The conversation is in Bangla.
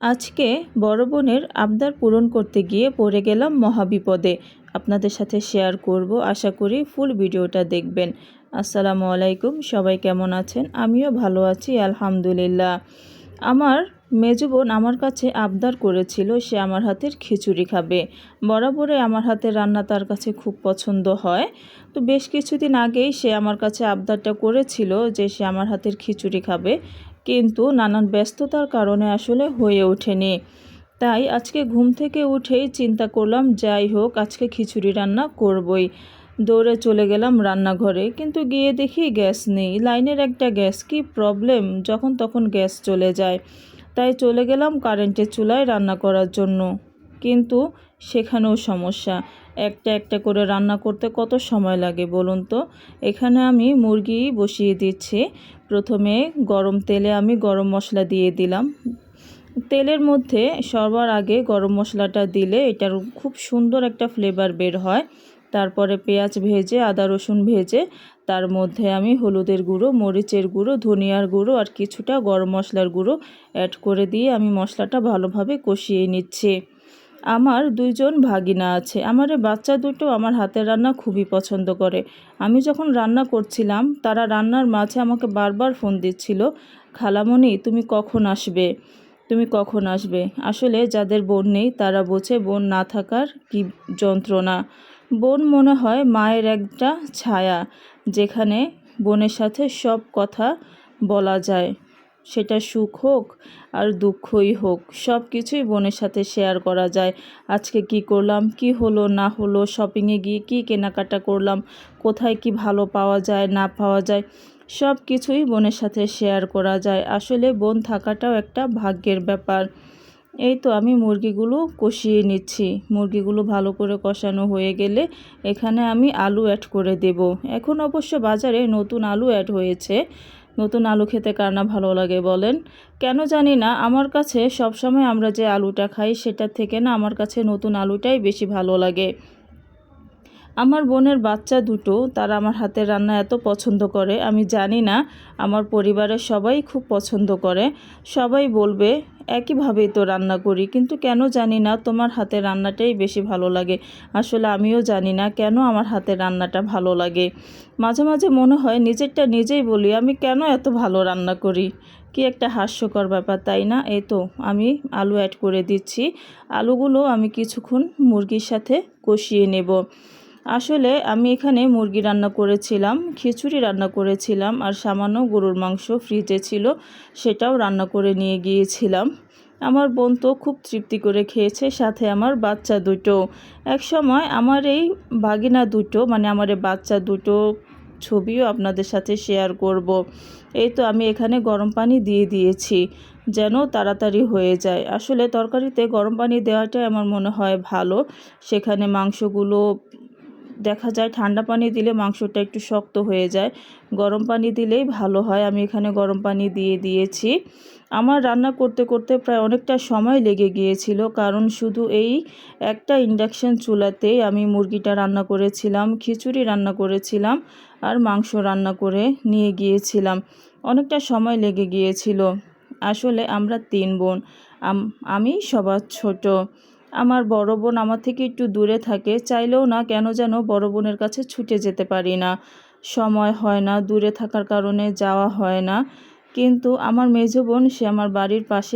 আজকে বড় বোনের আবদার পূরণ করতে গিয়ে পড়ে গেলাম মহাবিপদে। আপনাদের সাথে শেয়ার করব, আশা করি ফুল ভিডিওটা দেখবেন। আসসালামু আলাইকুম, সবাই কেমন আছেন? আমিও ভালো আছি আলহামদুলিল্লাহ। আমার মেজো বোন আমার কাছে আবদার করেছিল সে আমার হাতের খিচুড়ি খাবে। বরাবরই আমার হাতের রান্না তার কাছে খুব পছন্দ হয়। তো বেশ কিছুদিন আগেই সে আমার কাছে আবদারটা করেছিল যে সে আমার হাতের খিচুড়ি খাবে, কিন্তু নানান ব্যস্ততার কারণে আসলে হয়ে ওঠেনি। তাই আজকে ঘুম থেকে উঠেই চিন্তা করলাম যাই হোক আজকে খিচুড়ি রান্না করবই। দৌড়ে চলে গেলাম রান্নাঘরে, কিন্তু গিয়ে দেখি গ্যাস নেই। লাইনের একটা গ্যাস, কি প্রবলেম, যখন তখন গ্যাস চলে যায়। তাই চলে গেলাম কারেন্টের চুলায় রান্না করার জন্য, কিন্তু সেখানেও সমস্যা। একটা একটা করে রান্না করতে কত সময় লাগে বলুন তো। এখানে আমি মুরগি বসিয়ে দিচ্ছি। প্রথমে গরম তেলে আমি গরম মশলা দিয়ে দিলাম। তেলের মধ্যে সবার আগে গরম মশলাটা দিলে এটার খুব সুন্দর একটা ফ্লেভার বের হয়। তারপরে পেঁয়াজ ভেজে, আদা রসুন ভেজে, তার মধ্যে আমি হলুদের গুঁড়ো, মরিচের গুঁড়ো, ধনিয়ার গুঁড়ো আর কিছুটা গরম মশলার গুঁড়ো অ্যাড করে দিয়ে আমি মশলাটা ভালোভাবে কষিয়ে নিচ্ছি। আমার দুইজন ভাগিনা আছে। আমার এই বাচ্চা দুটো আমার হাতের রান্না খুবই পছন্দ করে। আমি যখন রান্না করছিলাম তারা রান্নার মাঝে আমাকে বারবার ফোন দিচ্ছিল, খালামণি তুমি কখন আসবে, তুমি কখন আসবে। আসলে যাদের বোন নেই তারা বোঝে বোন না থাকার কি যন্ত্রণা। বোন মনে হয় মায়ের একটা ছায়া, যেখানে বোনের সাথে সব কথা বলা যায়। সেটা সুখ হোক আর দুঃখই হোক, সব কিছুই বোনের সাথে শেয়ার করা যায়। আজকে কি করলাম, কি হলো না হলো, শপিংয়ে গিয়ে কি কেনাকাটা করলাম, কোথায় কি ভালো পাওয়া যায় না পাওয়া যায়, সব কিছুই বোনের সাথে শেয়ার করা যায়। আসলে বোন থাকাটাও একটা ভাগ্যের ব্যাপার। এই তো আমি মুরগিগুলো কষিয়ে নিচ্ছি। মুরগিগুলো ভালো করে কষানো হয়ে গেলে এখানে আমি আলু অ্যাড করে দেব। এখন অবশ্য বাজারে নতুন আলু অ্যাড হয়েছে। নতুন আলু খেতে কার না ভালো লাগে বলেন? কেন জানি না, আমার কাছে সবসময় আমরা যে আলুটা খাই সেটার থেকে না আমার কাছে নতুন আলুটাই বেশি ভালো লাগে। আমার বোনের বাচ্চা দুটো তারা আমার হাতের রান্না এত পছন্দ করে, আমি জানি না আমার পরিবারের সবাই খুব পছন্দ করে। সবাই বলবে একইভাবেই তো রান্না করি, কিন্তু কেন জানি না তোমার হাতের রান্নাটাই বেশি ভালো লাগে। আসলে আমিও জানি না কেন আমার হাতের রান্নাটা ভালো লাগে। মাঝে মাঝে মনে হয় নিজেরটা নিজেই বলি, আমি কেন এত ভালো রান্না করি। কি একটা হাস্যকর ব্যাপার, তাই না? এই তো আমি আলু অ্যাড করে দিচ্ছি। আলুগুলো আমি কিছুক্ষণ মুরগির সাথে কষিয়ে নেব। আসলে আমি এখানে মুরগি রান্না করেছিলাম, খিচুড়ি রান্না করেছিলাম, আর সামান্য গরুর মাংস ফ্রিজে ছিল, সেটাও রান্না করে নিয়ে গিয়েছিলাম। আমার বোন তো খুব তৃপ্তি করে খেয়েছে, সাথে আমার বাচ্চা দুটো। এক সময় আমার এই ভাগিনা দুটো, মানে আমার এই বাচ্চা দুটো ছবিও আপনাদের সাথে শেয়ার করব। এই তো আমি এখানে গরম পানি দিয়ে দিয়েছি যেন তাড়াতাড়ি হয়ে যায়। আসলে তরকারিতে গরম পানি দেওয়াটাই আমার মনে হয় ভালো। সেখানে মাংসগুলো দেখা যায় ঠান্ডা পানি দিলে মাংসটা একটু শক্ত হয়ে যায়, গরম পানি দিলেই ভালো হয়। আমি এখানে গরম পানি দিয়ে দিয়েছি। আমার রান্না করতে করতে প্রায় অনেকটা সময় লেগে গিয়েছিল, কারণ শুধু এই একটা ইন্ডাকশন চুলাতেই আমি মুরগিটা রান্না করেছিলাম, খিচুড়ি রান্না করেছিলাম আর মাংস রান্না করে নিয়ে গিয়েছিলাম। অনেকটা সময় লেগে গিয়েছিল। আসলে আমরা 3 বোন, আমি সবার ছোট। আমার বড় বোন আমার থেকে একটু দূরে থাকে, চাইলেও না কেন যেন বড় বোনের কাছে ছুটে যেতে পারি না। সময় হয় না, দূরে থাকার কারণে যাওয়া হয় না। কিন্তু আমার মেজো বোন সে আমার বাড়ির পাশেই